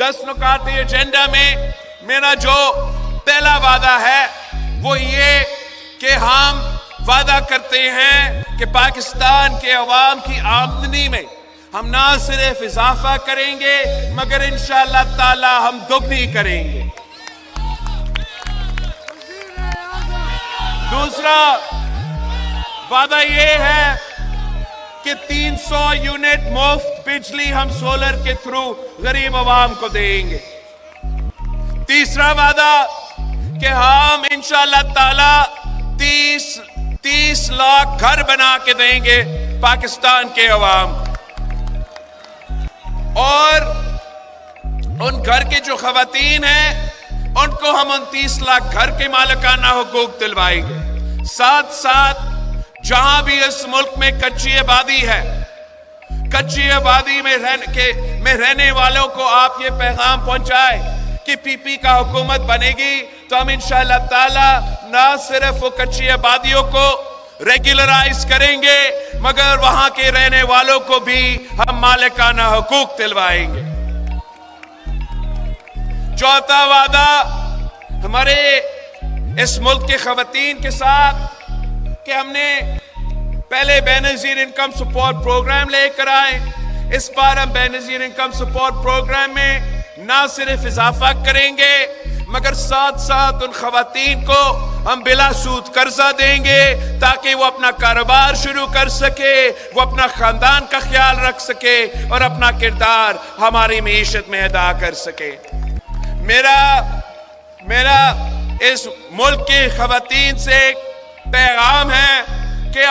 10 نکاتی agenda میں میرا جو پہلا وعدہ ہے وہ یہ کہ ہم وعدہ کرتے ہیں کہ پاکستان کے عوام کی آمدنی میں ہم نہ صرف اضافہ کریں گے مگر انشاءاللہ تعالی ہم دگنی کریں گے. دوسرا وعدہ یہ ہے کہ 300 یونٹ مفت بجلی ہم سولر کے تھرو غریب عوام کو دیں گے. تیسرا وعدہ کہ ہم انشاءاللہ تعالی 30 لاکھ گھر بنا کے دیں گے پاکستان کے عوام کو. اور ان گھر کے جو خواتین ہیں ان کو ہم 29 لاکھ گھر کے مالکانہ حقوق دلوائیں گے. ساتھ ساتھ جہاں بھی اس ملک میں کچی آبادی ہے، کچی آبادی میں رہنے والوں کو آپ یہ پیغام پہنچائے کہ پی پی کا حکومت بنے گی تو ہم انشاءاللہ تعالی نہ صرف وہ کچی آبادیوں کو ریگولرائز کریں گے مگر وہاں کے رہنے والوں کو بھی ہم مالکانہ حقوق دلوائیں گے. چوتھا وعدہ ہمارے اس ملک کے خواتین کے ساتھ کہ ہم نے پہلے بے نظیر انکم سپورٹ پروگرام لے کر آئے. اس بار ہم بے نظیر انکم سپورٹ پروگرام میں نہ صرف اضافہ کریں گے مگر ساتھ ساتھ ان خواتین کو ہم بلا سود قرضہ دیں گے تاکہ وہ اپنا کاروبار شروع کر سکے، وہ اپنا خاندان کا خیال رکھ سکے اور اپنا کردار ہماری معیشت میں ادا کر سکے. میرا اس ملک کی خواتین سے ایک پیغام ہے کہ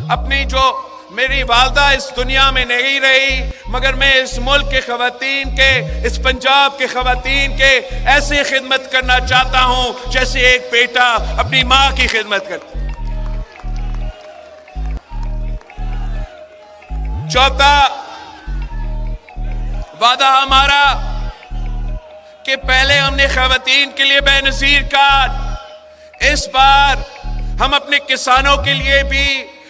اپنی جو میری والدہ اس دنیا میں نہیں رہی مگر میں اس ملک کے خواتین کے، اس پنجاب کے خواتین کے ایسے خدمت کرنا چاہتا ہوں جیسے ایک بیٹا اپنی ماں کی خدمت کرتا. چوتھا وعدہ ہمارا کہ پہلے ہم نے خواتین کے لیے بے نظیر کارڈ، اس بار ہم اپنے کسانوں کے لیے بھی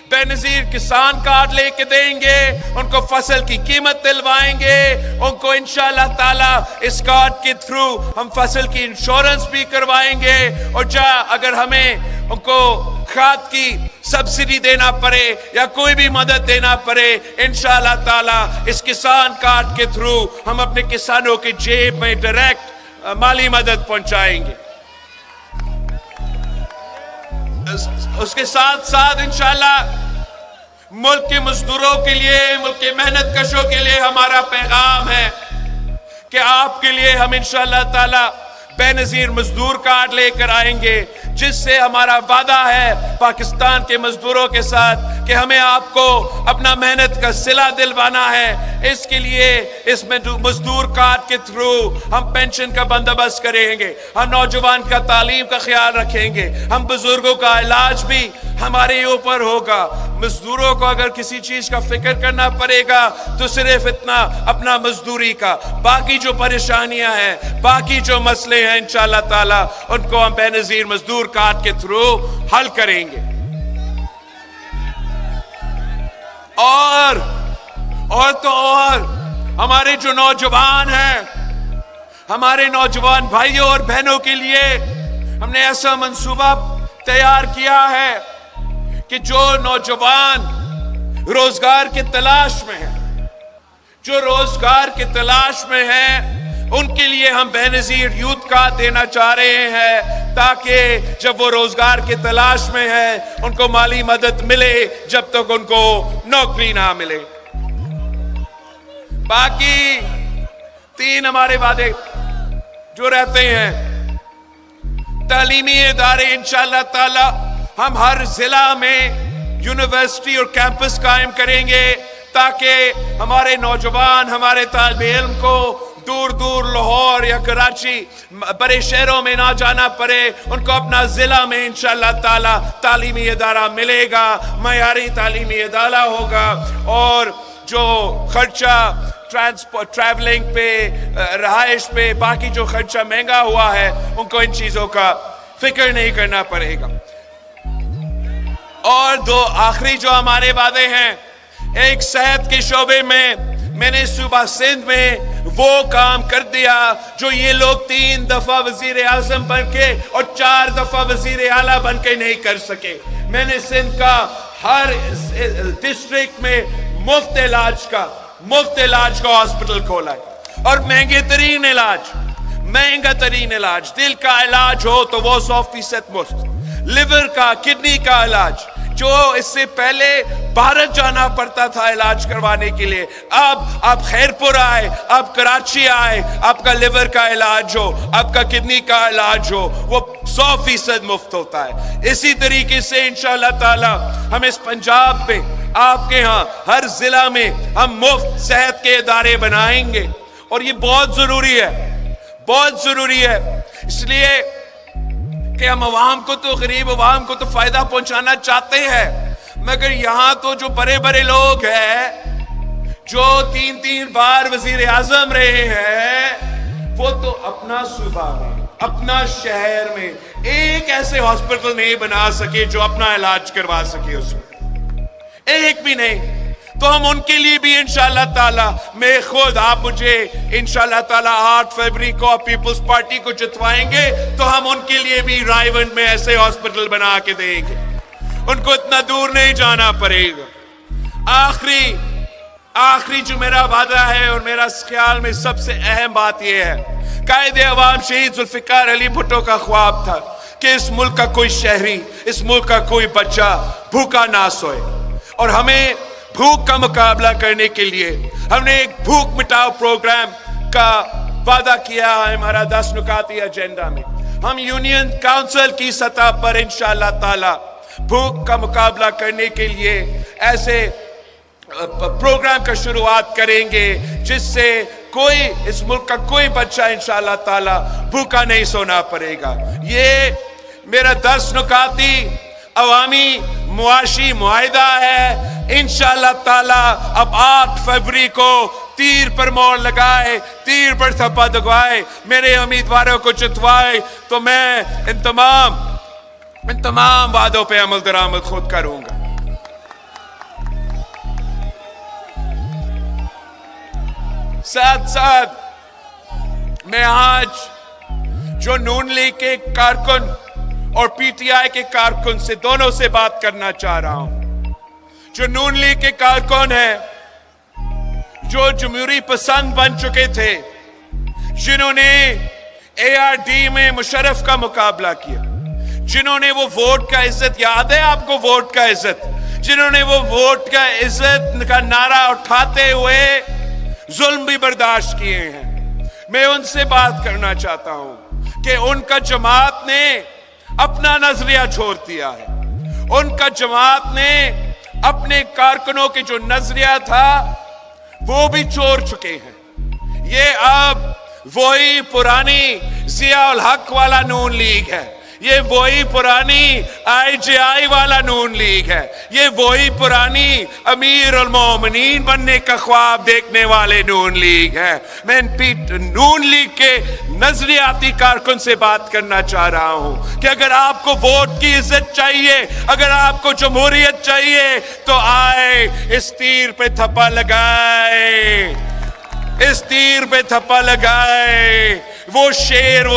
بے نظیر کسان کارڈ لے کے دیں گے. ان کو فصل کی قیمت دلوائیں گے، ان کو انشاءاللہ تعالی اس کارڈ کے تھرو ہم فصل کی انشورنس بھی کروائیں گے. اور اگر ہمیں ان کو کھاد کی سبسڈی دینا پڑے یا کوئی بھی مدد دینا پڑے انشاءاللہ تعالی اس کسان کارڈ کے تھرو ہم اپنے کسانوں کی جیب میں ڈائریکٹ مالی مدد پہنچائیں گے. اس کے ساتھ ساتھ انشاءاللہ ملک کے مزدوروں کے لیے، ملک کے محنت کشوں کے لیے ہمارا پیغام ہے کہ آپ کے لیے ہم انشاءاللہ تعالی بے نظیر مزدور کارڈ لے کر آئیں گے جس سے ہمارا وعدہ ہے پاکستان کے مزدوروں کے ساتھ کہ ہمیں آپ کو اپنا محنت کا صلہ دلوانا ہے. اس کے لیے اس میں مزدور کارڈ کے تھرو ہم پینشن کا بندوبست کریں گے، ہم نوجوان کا تعلیم کا خیال رکھیں گے، ہم بزرگوں کا علاج بھی ہمارے اوپر ہوگا. مزدوروں کو اگر کسی چیز کا فکر کرنا پڑے گا تو صرف اتنا اپنا مزدوری کا، باقی جو پریشانیاں ہیں، باقی جو مسئلے ہیں انشاءاللہ تعالی ان کو ہم بے نظیر مزدور کارڈ کے تھرو حل کریں گے. اور تو اور ہمارے جو نوجوان ہیں، ہمارے نوجوان بھائیوں اور بہنوں کے لیے ہم نے ایسا منصوبہ تیار کیا ہے کہ جو نوجوان روزگار کی تلاش میں ہیں، جو روزگار کی تلاش میں ہیں ان کے لیے ہم بے نظیر یوتھ کارڈ دینا چاہ رہے ہیں تاکہ جب وہ روزگار کی تلاش میں ہیں ان کو مالی مدد ملے جب تک ان کو نوکری نہ ملے. باقی 3 ہمارے وعدے جو رہتے ہیں، تعلیمی ادارے انشاءاللہ تعالی ہم ہر ضلع میں یونیورسٹی اور کیمپس قائم کریں گے تاکہ ہمارے نوجوان، ہمارے طالب علم کو دور دور لاہور یا کراچی بڑے شہروں میں نہ جانا پڑے، ان کو اپنا ضلع میں انشاءاللہ تعالی تعلیمی ادارہ ملے گا، معیاری تعلیمی ادارہ ہوگا اور جو خرچہ ٹریولنگ پہ، رہائش پہ، باقی جو خرچہ مہنگا ہوا ہے ان کو ان چیزوں کا فکر نہیں کرنا پڑے گا. اور 2 آخری جو ہمارے وعدے ہیں، ایک صحت کے شعبے میں میں نے صوبہ سندھ میں وہ کام کر دیا جو یہ لوگ 3 دفعہ وزیر اعظم بن کے اور 4 دفعہ وزیر اعلیٰ بن کے نہیں کر سکے. میں نے سندھ کا ہر ڈسٹرکٹ میں مفت علاج کا ہاسپٹل کھولا ہے، اور مہنگا ترین علاج، دل کا علاج ہو تو وہ 100% مفت، لیور کا، کڈنی کا علاج جو اس سے پہلے بھارت جانا پڑتا تھا علاج کروانے کے لیے، اب آپ خیرپور آئے، آپ کراچی آئے، آپ کا لیور کا علاج ہو، آپ کا کڈنی کا علاج ہو، وہ 100% مفت ہوتا ہے. اسی طریقے سے انشاءاللہ تعالی ہم اس پنجاب میں آپ کے ہاں ہر ضلع میں ہم مفت صحت کے ادارے بنائیں گے، اور یہ بہت ضروری ہے اس لیے کہ ہم عوام کو تو، غریب عوام کو تو فائدہ پہنچانا چاہتے ہیں، مگر یہاں تو جو بڑے لوگ ہیں جو 3 بار وزیر اعظم رہے ہیں، وہ تو اپنا صوبہ میں، اپنا شہر میں ایک ایسے ہاسپٹل نہیں بنا سکے جو اپنا علاج کروا سکے، اس میں ایک بھی نہیں. تو ہم ان کے لیے بھی انشاءاللہ تعالی، میں خود، آپ مجھے انشاءاللہ تعالی 8 فروری کو پیپلز پارٹی کو جتوائیں گے تو ہم ان کے لیے بھی رائیونڈ میں ایسے ہاسپٹل بنا کے دیں گے، ان کو اتنا دور نہیں جانا پڑے گا. آخری جو میرا وعدہ ہے اور میرا خیال میں سب سے اہم بات یہ ہے، قائد عوام شہید ذوالفقار علی بھٹو کا خواب تھا کہ اس ملک کا کوئی شہری، اس ملک کا کوئی بچہ بھوکا نہ سوئے، اور ہمیں بھوک کا مقابلہ کرنے کے لیے ہم نے ایک بھوک مٹاؤ پروگرام کا وعدہ کیا ہے. ہمارا 10 نکاتی ایجنڈا میں ہم یونین کاؤنسل کی سطح پر انشاءاللہ تعالی بھوک کا مقابلہ کرنے کے لیے ایسے پروگرام کا شروعات کریں گے جس سے اس ملک کا کوئی بچہ انشاءاللہ تعالی بھوکا نہیں سونا پڑے گا. یہ میرا 10 نکاتی عوامی معاشی معاہدہ ہے. انشاءاللہ تعالی اب 8 فروری کو تیر پر مور لگائے، تیر پر تھپا دگوائے، میرے امیدواروں کو جتوائے تو میں ان تمام وعدوں پہ عمل درآمد خود کروں گا. ساتھ میں آج جو نون لیگ کے کارکن اور پی ٹی آئی کے کارکن سے، دونوں سے بات کرنا چاہ رہا ہوں. جو نون لیگ کے کارکن ہیں، جو جمہوری پسند بن چکے تھے، جنہوں نے اے آر ڈی میں مشرف کا مقابلہ کیا، جنہوں نے وہ ووٹ کا عزت، یاد ہے آپ کو ووٹ کا عزت، جنہوں نے وہ ووٹ کا عزت کا نعرہ اٹھاتے ہوئے ظلم بھی برداشت کیے ہیں، میں ان سے بات کرنا چاہتا ہوں کہ ان کا جماعت نے اپنا نظریہ چھوڑ دیا ہے. ان کا جماعت نے اپنے کارکنوں کے جو نظریہ تھا وہ بھی چھوڑ چکے ہیں. یہ اب وہی پرانی ضیاء الحق والا نون لیگ ہے، یہ وہی پرانی آئی جے آئی والا نون لیگ ہے، یہ وہی پرانی امیر المومنین بننے کا خواب دیکھنے والے نون لیگ ہے. میں نون لیگ کے نظریاتی کارکن سے بات کرنا چاہ رہا ہوں کہ اگر آپ کو ووٹ کی عزت چاہیے، اگر آپ کو جمہوریت چاہیے تو آئے اس تیر پہ تھپا لگائے، اس تیر پہ تھپا لگائے. وہ شیر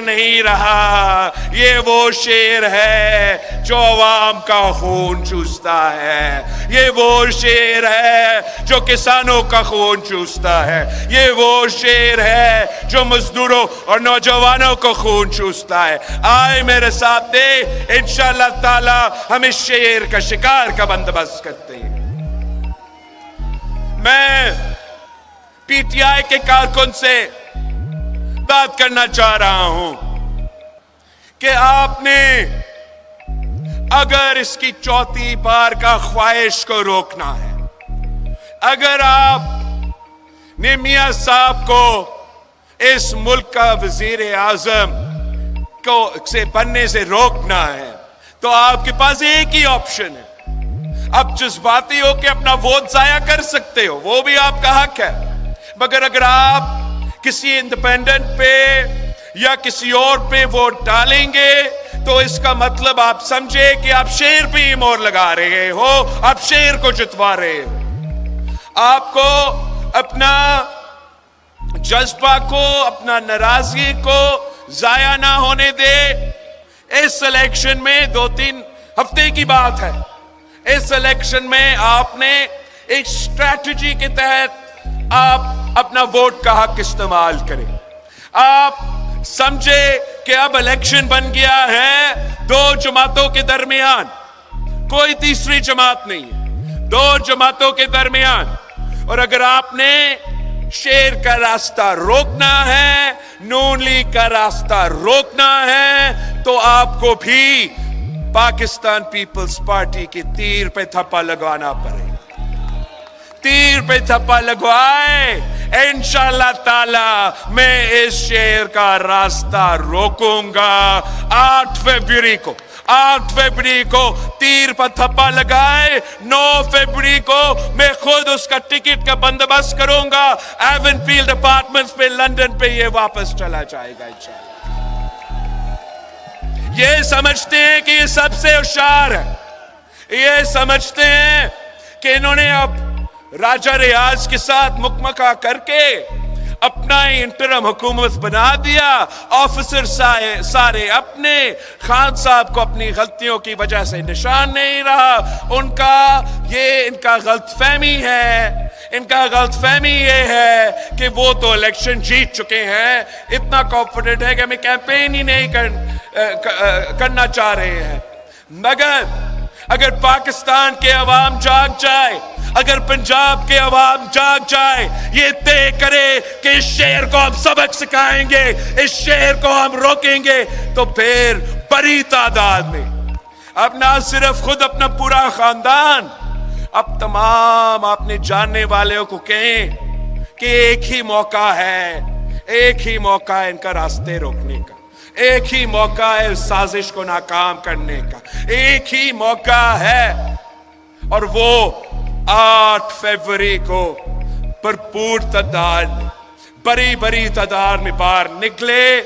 نہیں رہا، یہ وہ شیر ہے جو عوام کا خون چوستا ہے، یہ وہ شیر ہے جو کسانوں کا خون چوستا ہے، یہ وہ شیر ہے جو مزدوروں اور نوجوانوں کو خون چوستا ہے. آئے میرے ساتھ دے، انشاءاللہ تعالی ہم اس شیر کا شکار کا بندوبست کرتے ہیں. میں پی ٹی آئی کے کارکن سے بات کرنا چاہ رہا ہوں کہ آپ نے اگر اس کی چوتھی بار کا خواہش کو روکنا ہے، اگر آپ نے میاں صاحب کو اس ملک کا وزیر اعظم کو سے بننے سے روکنا ہے تو آپ کے پاس ایک ہی آپشن ہے. آپ جذباتی ہو کہ اپنا ووٹ ضائع کر سکتے ہو، وہ بھی آپ کا حق ہے، مگر اگر آپ کسی انڈیپینڈنٹ پہ یا کسی اور پہ ووٹ ڈالیں گے تو اس کا مطلب آپ سمجھے کہ آپ شیر پہ ہی مور لگا رہے ہو، آپ شیر کو جتوا رہے ہو. آپ کو اپنا جذبہ کو, اپنا ناراضگی کو ضائع نہ ہونے دے. اس الیکشن میں 2-3 ہفتے کی بات ہے, اس الیکشن میں آپ نے ایک اسٹریٹجی کے تحت آپ اپنا ووٹ کا حق استعمال کریں. آپ سمجھے کہ اب الیکشن بن گیا ہے 2 جماعتوں کے درمیان, کوئی تیسری جماعت نہیں ہے, 2 جماعتوں کے درمیان. اور اگر آپ نے شیر کا راستہ روکنا ہے, نون لیگ کا راستہ روکنا ہے, تو آپ کو بھی پاکستان پیپلز پارٹی کی تیر پہ تھپا لگوانا پڑے گا. تیر پہ تھپا لگوائے, انشاءاللہ تعالی میں اس شیر کا راستہ روکوں گا. 8 فیبری کو تیر پر تھپا لگائے, 9 فیبری کو میں خود اس کا ٹکٹ کا بندوبست کروں گا. ایون فیلڈ اپارٹمنٹس پہ لندن پہ یہ واپس چلا جائے گا انشاءاللہ. یہ سمجھتے ہیں کہ یہ سب سے ہوشیار ہے, یہ سمجھتے ہیں کہ انہوں نے اب راجہ ریاض کے ساتھ مکمکہ کر کے اپنا انٹرم حکومت بنا دیا. آفیسر سارے اپنے, خان صاحب کو اپنی غلطیوں کی وجہ سے نشان نہیں رہا. ان کا غلط فہمی ہے, ان کا غلط فہمی یہ ہے کہ وہ تو الیکشن جیت چکے ہیں, اتنا کانفیڈنٹ ہے کہ ہمیں کیمپین ہی نہیں کرنا چاہ رہے ہیں. مگر اگر پاکستان کے عوام جاگ جائے, اگر پنجاب کے عوام جاگ جائے, یہ طے کرے کہ اس شہر کو ہم سبق سکھائیں گے, اس شہر کو ہم روکیں گے, تو پھر بڑی تعداد میں, اب نہ صرف خود اپنا پورا خاندان, اب تمام اپنے جاننے والوں کو کہیں کہ ایک ہی موقع ہے, ایک ہی موقع ہے ان کا راستے روکنے کا, ایک ہی موقع ہے سازش کو ناکام کرنے کا, ایک ہی موقع ہے. اور وہ 8 فیبری کو بھرپور تعداد, بڑی تعداد میں باہر نکلے,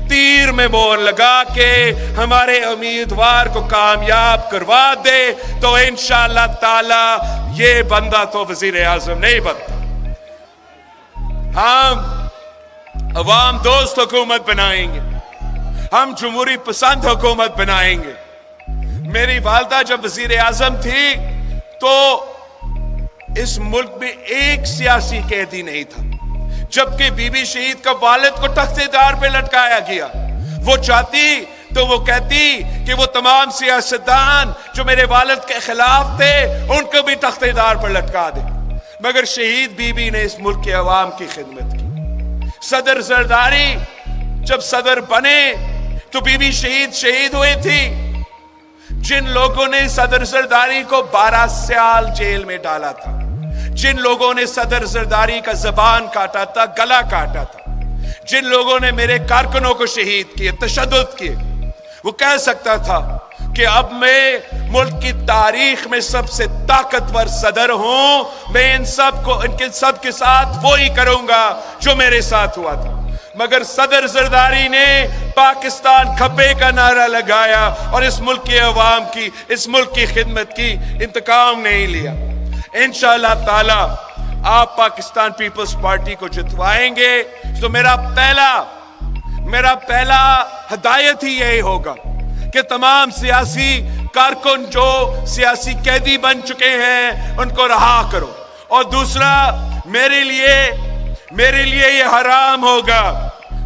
تیر میں مور لگا کے ہمارے امیدوار کو کامیاب کروا دے, تو انشاءاللہ تعالی یہ بندہ تو وزیر اعظم نہیں بنتا. ہم عوام دوست حکومت بنائیں گے, ہم جمہوری پسند حکومت بنائیں گے. میری والدہ جب وزیر اعظم تھی تو اس ملک میں ایک سیاسی قیدی نہیں تھا, جبکہ بی بی شہید کا والد کو تخت دار پہ لٹکایا گیا. وہ چاہتی تو وہ کہتی کہ وہ تمام سیاستدان جو میرے والد کے خلاف تھے ان کو بھی تخت دار پر لٹکا دے, مگر شہید بی بی نے اس ملک کے عوام کی خدمت کی. صدر زرداری جب صدر بنے تو بی بی شہید ہوئی تھی. جن لوگوں نے صدر زرداری کو 12 سال جیل میں ڈالا تھا, جن لوگوں نے صدر زرداری کا زبان کاٹا تھا, گلا کاٹا تھا, جن لوگوں نے میرے کارکنوں کو شہید کیے, تشدد کیے, وہ کہہ سکتا تھا کہ اب میں ملک کی تاریخ میں سب سے طاقتور صدر ہوں, میں ان کے سب کے ساتھ وہی کروں گا جو میرے ساتھ ہوا تھا. مگر صدر زرداری نے پاکستان کھپے کا نعرہ لگایا اور اس ملک کے عوام کی, اس ملک کی خدمت کی انتقام نہیں لیا. انشاءاللہ تعالی آپ پاکستان پیپلز پارٹی کو جتوائیں گے تو میرا پہلا ہدایت ہی یہی ہوگا کہ تمام سیاسی کارکن جو سیاسی قیدی بن چکے ہیں ان کو رہا کرو. اور دوسرا, میرے لیے یہ حرام ہوگا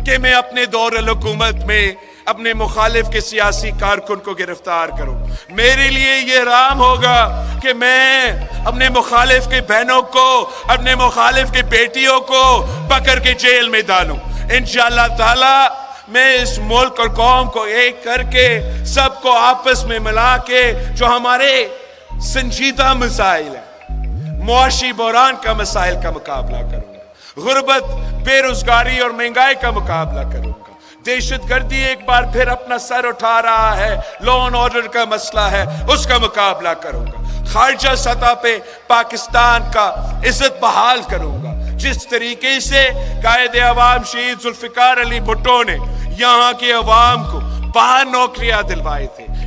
کہ میں اپنے دور الحکومت میں اپنے مخالف کے سیاسی کارکن کو گرفتار کروں. میرے لیے یہ حرام ہوگا کہ میں اپنے مخالف کے بہنوں کو, اپنے مخالف کے بیٹیوں کو پکڑ کے جیل میں ڈالوں. انشاءاللہ تعالی میں اس ملک اور قوم کو ایک کر کے سب کو آپس میں ملا کے جو ہمارے سنجیدہ مسائل ہیں, معاشی بحران کا مسائل کا مقابلہ کروں گا, غربت, بے روزگاری اور مہنگائی کا مقابلہ کروں گا, دہشت گردی ایک بار پھر اپنا سر اٹھا رہا ہے, لا اینڈ آرڈر کا مسئلہ ہے, اس کا مقابلہ کروں گا, خارجہ سطح پہ پاکستان کا عزت بحال کروں گا. جس طریقے سے قائد عوام شہید ذوالفقار علی بھٹو نے یہاں کے عوام کو باہر نوکریاں دلوائے تھے,